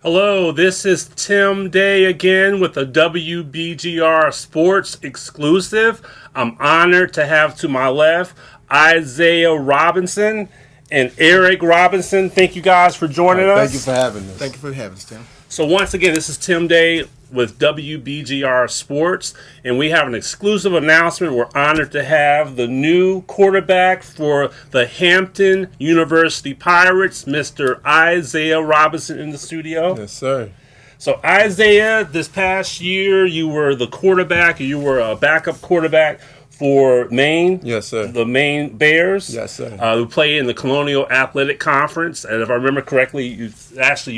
Hello, this is Tim Day again with the WBGR Sports exclusive. I'm honored to have to my left Isaiah Robinson and Eric Robinson. Thank you guys for joining us. Thank you for having us. Thank you for having us, Tim. So once again, this is Tim Day with WBGR Sports, and we have an exclusive announcement. We're honored to have the new quarterback for the Hampton University Pirates, Mr. Isaiah Robinson, in the studio. Yes, sir. So Isaiah, this past year, you were the quarterback. You were a backup quarterback for Maine. Yes, sir. The Maine Bears. Yes, sir. Who played in the Colonial Athletic Conference. And if I remember correctly, you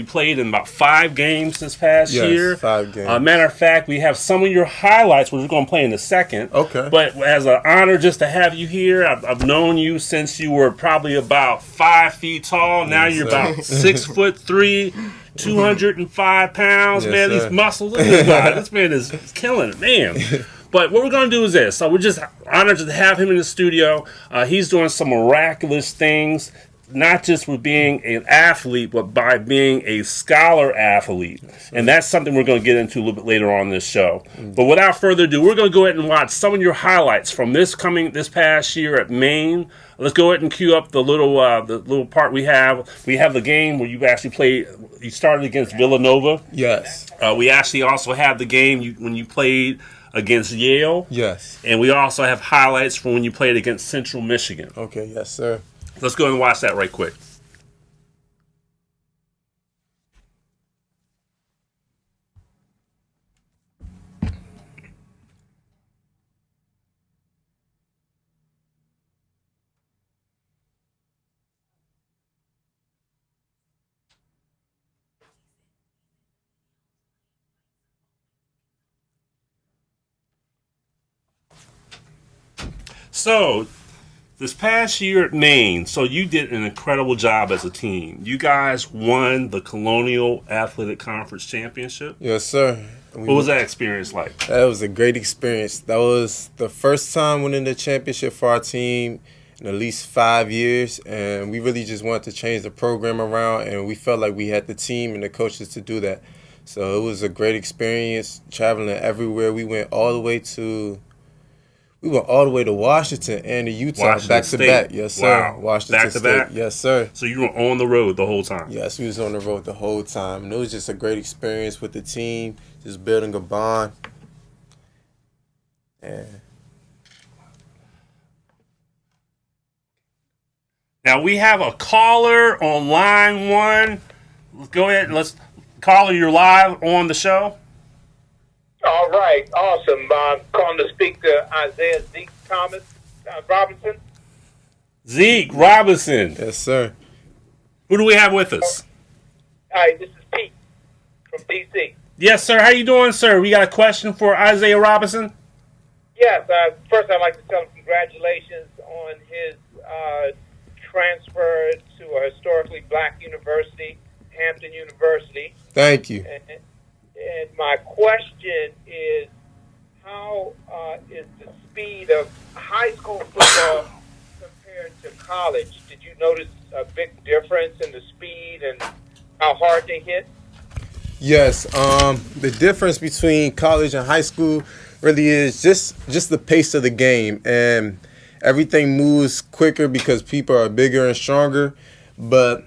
played in about 5 games this past year. Yes, 5 games. Matter of fact, we have some of your highlights, which we're going to play in a second. Okay. But as an honor just to have you here, I've known you since you were probably about 5 feet tall. Now you're about 6'3", 205 pounds. Yes, man, sir. These muscles. Look at this guy. This man is killing it, man. But what we're going to do is this. So we're just honored to have him in the studio. He's doing some miraculous things, not just with being an athlete, but by being a scholar athlete. And that's something we're going to get into a little bit later on in this show. But without further ado, we're going to go ahead and watch some of your highlights from this past year at Maine. Let's go ahead and cue up the little part we have. We have the game where you actually played. You started against Villanova. Yes. We actually also have the game when you played against Yale. Yes. And we also have highlights from when you played against Central Michigan. Okay, yes, sir. Let's go and watch that right quick. So, this past year at Maine, so you did an incredible job as a team. You guys won the Colonial Athletic Conference Championship. Yes, sir. What was that experience like? That was a great experience. That was the first time winning the championship for our team in at least 5 years, and we really just wanted to change the program around, and we felt like we had the team and the coaches to do that. So it was a great experience traveling everywhere. We went all the way to Washington and to Utah back to back. Yes, sir. Wow. Washington Back to State. back? Yes, sir. So you were on the road the whole time? Yes, we was on the road the whole time. And it was just a great experience with the team, just building a bond. And Now we have a caller on line 1. Let's go ahead and caller, you're live on the show. All right, awesome. Calling to speak to Isaiah Zeke Thomas Robinson. Zeke Robinson. yes, sir. Who do we have with us? Hi, this is Pete from D.C. Yes, sir. How you doing, sir? We got a question for Isaiah Robinson. Yes, first I'd like to tell him congratulations on his transfer to a historically black university, Hampton University. Thank you. And my question is, how is the speed of high school football compared to college? Did you notice a big difference in the speed and how hard they hit? Yes, the difference between college and high school really is just the pace of the game, and everything moves quicker because people are bigger and stronger, but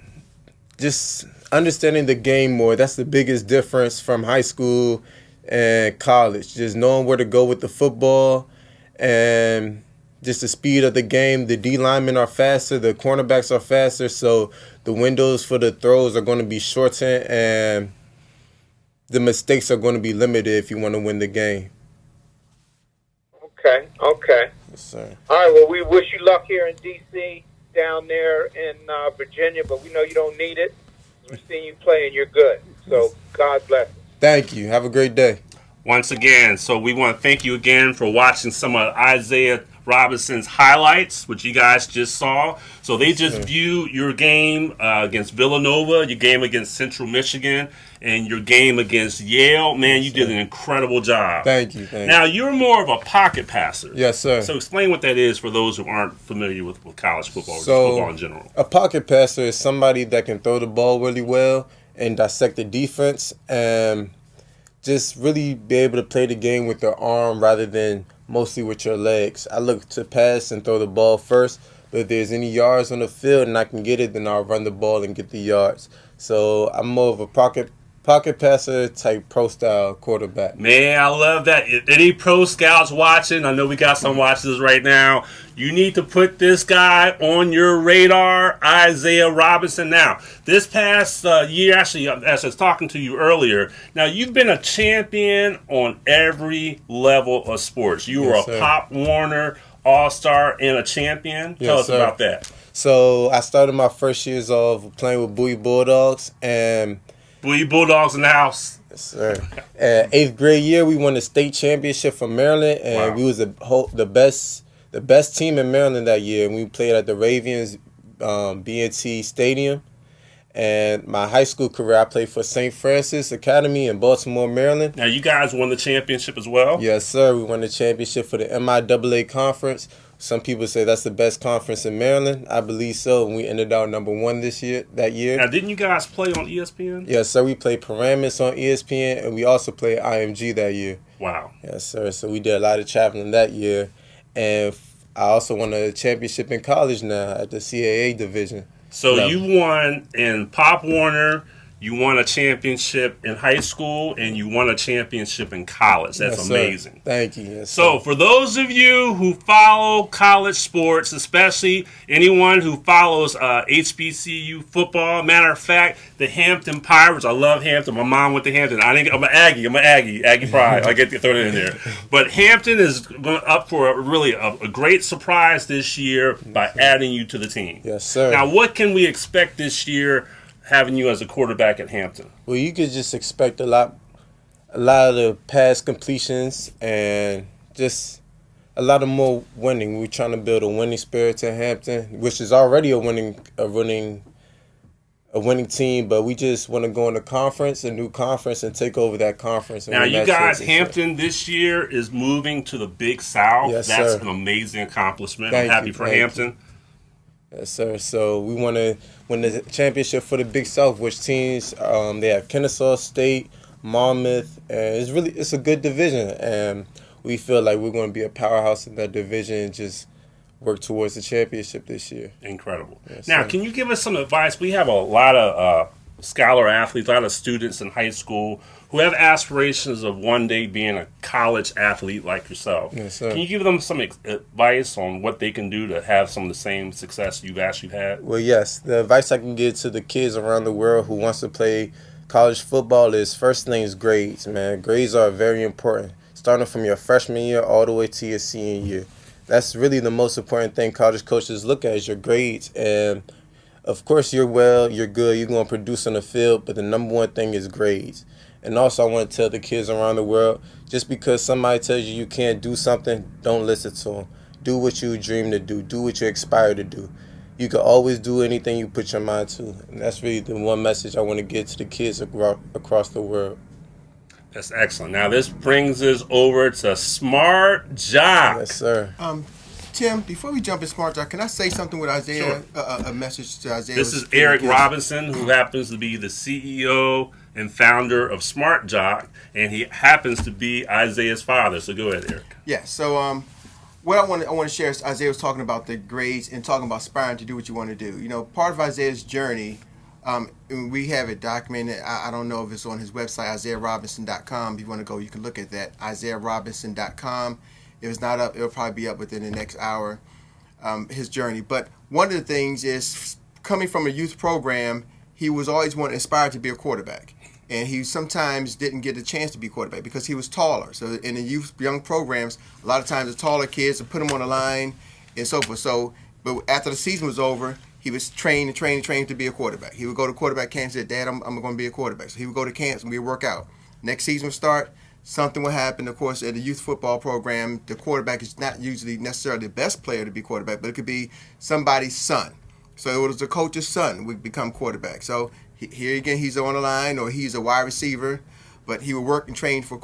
just understanding the game more, that's the biggest difference from high school and college. Just knowing where to go with the football and just the speed of the game. The D linemen are faster, the cornerbacks are faster, so the windows for the throws are going to be shortened and the mistakes are going to be limited if you want to win the game. Okay. Yes, sir. All right, well, we wish you luck here in D.C., down there in Virginia, but we know you don't need it. We're seeing you play and you're good. So God bless. Thank you. Have a great day. Once again, so we want to thank you again for watching some of Isaiah Robinson's highlights, which you guys just saw. So they just viewed your game against Villanova, your game against Central Michigan, and your game against Yale. Man, you did an incredible job. Thank you. Now, you're more of a pocket passer. Yes, sir. So explain what that is for those who aren't familiar with college football or just So, football in general. A pocket passer is somebody that can throw the ball really well and dissect the defense and just really be able to play the game with your arm rather than mostly with your legs. I look to pass and throw the ball first, but if there's any yards on the field and I can get it, then I'll run the ball and get the yards. So I'm more of a pocket passer type pro style quarterback. Man, I love that. If any pro scouts watching, I know we got some watching this right now, you need to put this guy on your radar, Isaiah Robinson. Now, this past year, actually, as I was talking to you earlier, now you've been a champion on every level of sports. You were a Pop Warner All-Star and a champion. Tell us about that. So I started my first years of playing with Bowie Bulldogs, and Bowie Bulldogs in the house. Yes, sir. 8th grade year, we won the state championship from Maryland, and we was the best team in Maryland that year. And we played at the Ravens B&T Stadium. And my high school career, I played for St. Francis Academy in Baltimore, Maryland. Now, you guys won the championship as well? Yes, sir. We won the championship for the MIAA conference. Some people say that's the best conference in Maryland. I believe so, and we ended out number 1 that year. Now, didn't you guys play on ESPN? Yes, sir. We played Paramus on ESPN, and we also played IMG that year. Wow. Yes, sir. So we did a lot of traveling that year. And I also won a championship in college now at the CAA division. So you won in Pop Warner, you won a championship in high school, and you won a championship in college. That's amazing. Thank you. Yes, so for those of you who follow college sports, especially anyone who follows HBCU football, matter of fact, the Hampton Pirates, I love Hampton. My mom went to Hampton. I'm an Aggie pride. I get to throw it in there. But Hampton is going up for a great surprise this year by adding you to the team. Yes, sir. Now, what can we expect this year having you as a quarterback at Hampton? Well, you could just expect a lot of the pass completions and just a lot of more winning. We're trying to build a winning spirit at Hampton, which is already a winning team, but we just want to go in a new conference, and take over that conference. Now, you guys, Hampton this year is moving to the Big South. Yes, That's sir. an amazing accomplishment. I'm happy for Hampton. Yes, sir. So we want to win the championship for the Big South, which teams they have Kennesaw State, Monmouth, and it's a good division, and we feel like we're going to be a powerhouse in that division and just work towards the championship this year. Incredible. Yes, now, sir. can you give us some advice? We have a lot of scholar athletes, a lot of students in high school who have aspirations of one day being a college athlete like yourself. Yes, sir. Can you give them some advice on what they can do to have some of the same success you've actually had? Well, yes. The advice I can give to the kids around the world who wants to play college football is, first thing is grades, man. Grades are very important, starting from your freshman year all the way to your senior year. That's really the most important thing college coaches look at, is your grades. And of course, you're good, you're going to produce on the field, but the number one thing is grades. And also, I want to tell the kids around the world, just because somebody tells you can't do something, don't listen to them. Do what you dream to do. Do what you aspire to do. You can always do anything you put your mind to. And that's really the one message I want to get to the kids across the world. That's excellent. Now, this brings us over to Smart Jock. Yes, sir. Tim, before we jump in Smart Jock, can I say something with Isaiah? Sure. A message to Isaiah. This is Eric Robinson, who happens to be the CEO and founder of Smart Jock, and he happens to be Isaiah's father. So go ahead, Eric. Yeah. So what I want to share is Isaiah was talking about the grades and talking about aspiring to do what you want to do. You know, part of Isaiah's journey, we have it documented. I don't know if it's on his website, IsaiahRobinson.com. If you want to go, you can look at that, IsaiahRobinson.com. If it's not up, it'll probably be up within the next hour, his journey. But one of the things is, coming from a youth program, he was always inspired to be a quarterback. And he sometimes didn't get a chance to be quarterback because he was taller. So in the young programs, a lot of times the taller kids would put him on the line and so forth. So, but after the season was over, he was trained to be a quarterback. He would go to quarterback camps and say, Dad, I'm going to be a quarterback. So he would go to camps and we would work out. Next season would start. Something will happen, of course, at the youth football program. The quarterback is not usually necessarily the best player to be quarterback, but it could be somebody's son. So it was the coach's son would become quarterback. So here again, he's on the line, or he's a wide receiver, but he would work and train to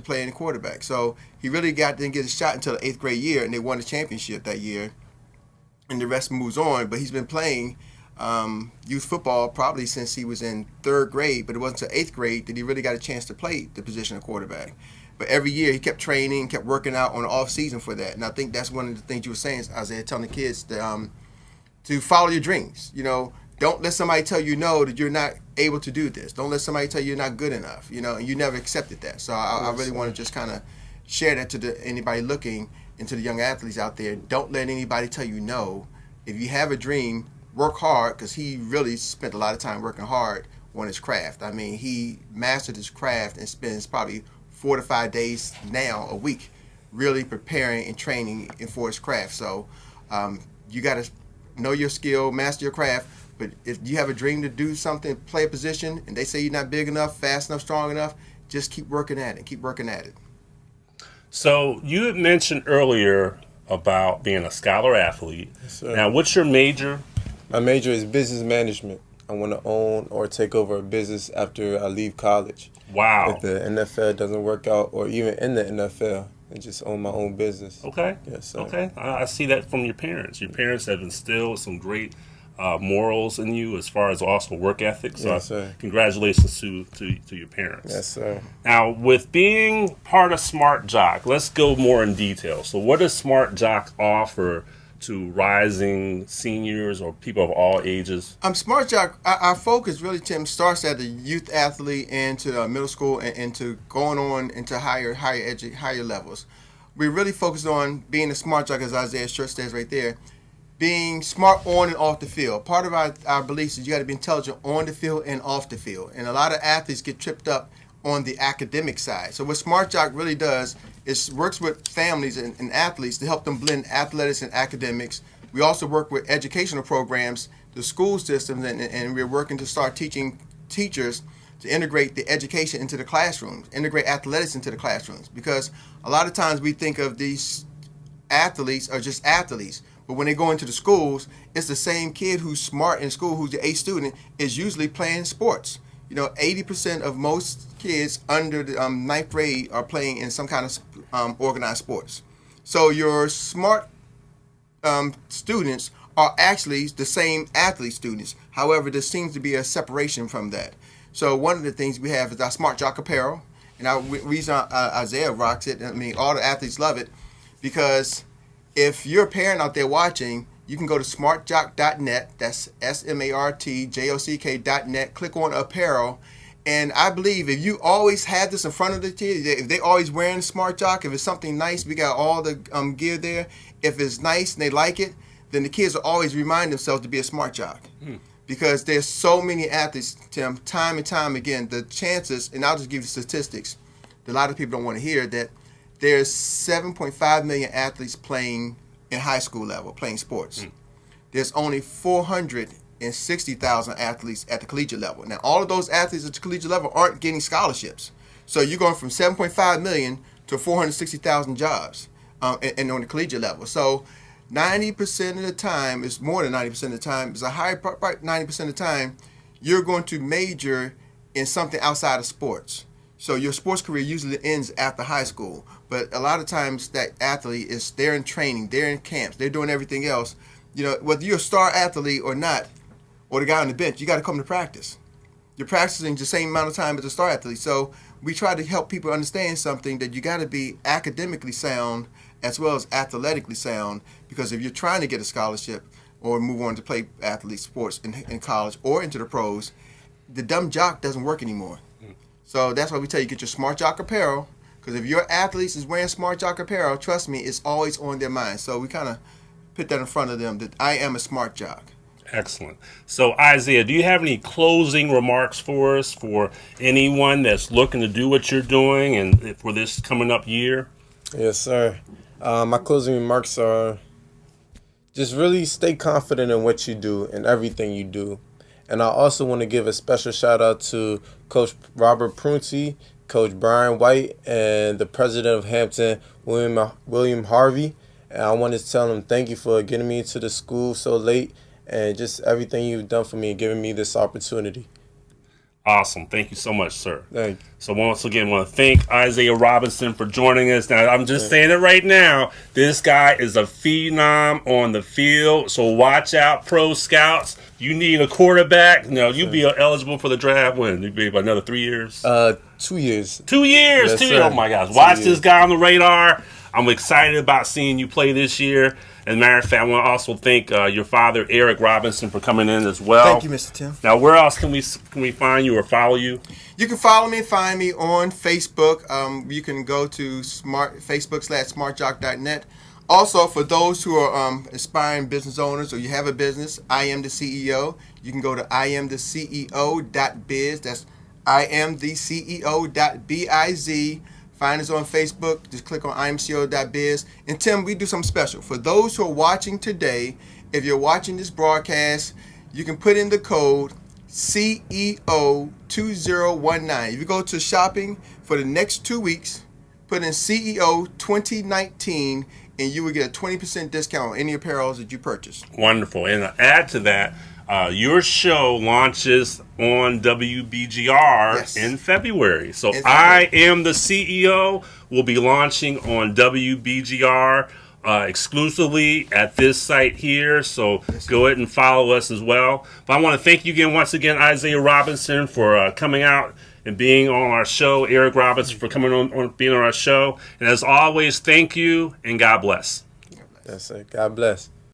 play in the quarterback. So he really didn't get a shot until the 8th grade year, and they won the championship that year. And the rest moves on, but he's been playing youth football probably since he was in 3rd grade, but it wasn't until 8th grade that he really got a chance to play the position of quarterback. But every year he kept training, kept working out on the off season for that. And I think that's one of the things you were saying, Isaiah, telling the kids to follow your dreams. You know, don't let somebody tell you no, that you're not able to do this. Don't let somebody tell you you're not good enough. You know, and you never accepted that. So I really want to just kind of share that to anybody looking and to the young athletes out there. Don't let anybody tell you no. If you have a dream, work hard, because he really spent a lot of time working hard on his craft. I mean, he mastered his craft and spends probably 4 to 5 days now a week really preparing and training for his craft. So you got to know your skill, master your craft. But if you have a dream to do something, play a position, and they say you're not big enough, fast enough, strong enough, just keep working at it. Keep working at it. So you had mentioned earlier about being a scholar athlete. Yes, sir. Now, what's your major? My major is business management. I want to own or take over a business after I leave college. Wow. If the NFL doesn't work out, or even in the NFL, and just own my own business. Okay. Yes, sir. Okay. I see that from your parents. Your parents have instilled some great morals in you as far as also work ethic. So Yes, sir. congratulations to your parents. Yes, sir. Now, with being part of Smart Jock, let's go more in detail. So what does Smart Jock offer to rising seniors or people of all ages? Smart Jock, our focus really, Tim, starts at the youth athlete and to middle school and to going on into higher levels. We really focus on being a Smart Jock, as Isaiah's shirt says right there, being smart on and off the field. Part of our beliefs is you got to be intelligent on the field and off the field. And a lot of athletes get tripped up on the academic side. So what Smart Jock really does is works with families and athletes to help them blend athletics and academics. We also work with educational programs, the school systems, and we're working to start teaching teachers to integrate the education into the classrooms, integrate athletics into the classrooms. Because a lot of times we think of these athletes are just athletes, but when they go into the schools, it's the same kid who's smart in school, who's the A student, is usually playing sports. You know, 80% of most kids under the 9th grade are playing in some kind of organized sports. So your smart students are actually the same athlete students. However, there seems to be a separation from that. So one of the things we have is our Smart Jock apparel. And our reason Isaiah rocks it, I mean, all the athletes love it, because if you're a parent out there watching, you can go to smartjock.net, that's SMARTJOCK.net, click on apparel, and I believe if you always have this in front of the kid, if they always wearing Smart Jock, if it's something nice, we got all the gear there, if it's nice and they like it, then the kids will always remind themselves to be a Smart Jock. Because there's so many athletes, Tim, time and time again, the chances, and I'll just give you statistics that a lot of people don't want to hear, that there's 7.5 million athletes playing in high school level, playing sports. There's only 460,000 athletes at the collegiate level. Now, all of those athletes at the collegiate level aren't getting scholarships. So you're going from 7.5 million to 460,000 jobs and on the collegiate level. So 90% of the time, it's more than 90% of the time, it's a high 90% of the time, you're going to major in something outside of sports. So your sports career usually ends after high school. But a lot of times that athlete is there in training, they're in camps, they're doing everything else. You know, whether you're a star athlete or not, or the guy on the bench, you got to come to practice. You're practicing the same amount of time as a star athlete. So we try to help people understand something, that you got to be academically sound as well as athletically sound, because if you're trying to get a scholarship or move on to play athlete sports in college or into the pros, the dumb jock doesn't work anymore. So that's why we tell you, get your Smart Jock apparel, because if your athletes is wearing Smart Jock apparel, trust me, it's always on their mind. So we kind of put that in front of them, that I am a Smart Jock. Excellent. So, Isaiah, do you have any closing remarks for us, for anyone that's looking to do what you're doing and for this coming up year? Yes, sir. My closing remarks are just really stay confident in what you do and everything you do. And I also want to give a special shout out to Coach Robert Prunty, Coach Brian White, and the president of Hampton, William Harvey. And I want to tell them thank you for getting me into the school so late, and just everything you've done for me and giving me this opportunity. Awesome. Thank you so much, sir. Thank you. So once again, I want to thank Isaiah Robinson for joining us. Now, I'm just saying it right now. This guy is a phenom on the field. So watch out, pro scouts. You need a quarterback. You'll be eligible for the draft when? You'll be about another 3 years? 2 years. 2 years. Yes, 2 years. sir. Oh, my gosh. Watch 2 this years. guy on the radar. I'm excited about seeing you play this year. As a matter of fact, I want to also thank your father, Eric Robinson, for coming in as well. Thank you, Mr. Tim. Now, where else can we find you or follow you? You can find me on Facebook. You can go to Facebook/smartjock.net. Also, for those who are aspiring business owners or you have a business, I Am the CEO. You can go to imtheceo.biz. That's imtheceo.biz. Find us on Facebook. Just click on imceo.biz. And Tim, we do something special. For those who are watching today, if you're watching this broadcast, you can put in the code CEO2019. If you go to shopping for the next 2 weeks, put in CEO 2019, and you will get a 20% discount on any apparels that you purchase. Wonderful. And to add to that, your show launches on WBGR in February. So I Am the CEO will be launching on WBGR exclusively at this site here. So go ahead and follow us as well. But I want to thank you again, once again, Isaiah Robinson, for coming out and being on our show. Eric Robinson for coming on being on our show. And as always, thank you and God bless. That's it. God bless.